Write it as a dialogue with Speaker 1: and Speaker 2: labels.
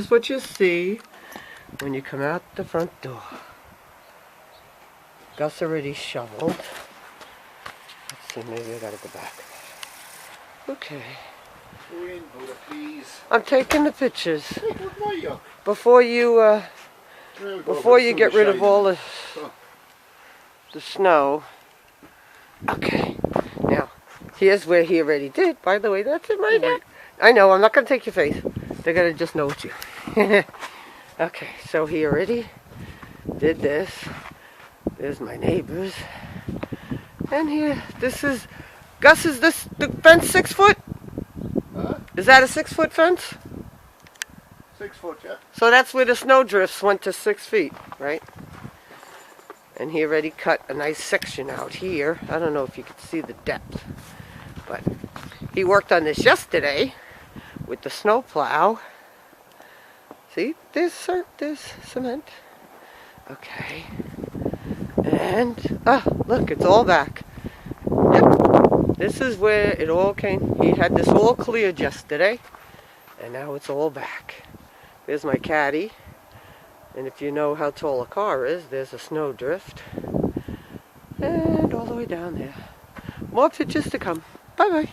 Speaker 1: That's what you see when you come out the front door. Gus already shoveled. Let's see, maybe I gotta go back. Okay.
Speaker 2: Go in, Buddha, please.
Speaker 1: I'm taking the pictures.
Speaker 2: Hey, what were you?
Speaker 1: Before you get rid of all the snow. Okay. Now, here's where he already did. By the way, that's it right there. I know, I'm not going to take your face. They're going to just know it's you. Okay, so he already did this. There's my neighbors. And here, this is, Gus, is this the fence 6 foot?
Speaker 2: Huh?
Speaker 1: Is that a 6 foot fence?
Speaker 2: 6 foot, yeah.
Speaker 1: So that's where the snow drifts went to 6 feet, right? And he already cut a nice section out here. I don't know if you can see the depth, but he worked on this yesterday with the snow plow. See, there's cement. Okay. And, look, it's all back. Yep. This is where it all came. He had this all cleared yesterday, and now it's all back. There's my caddy. And if you know how tall a car is, there's a snow drift. And all the way down there. More pictures to come. Bye-bye.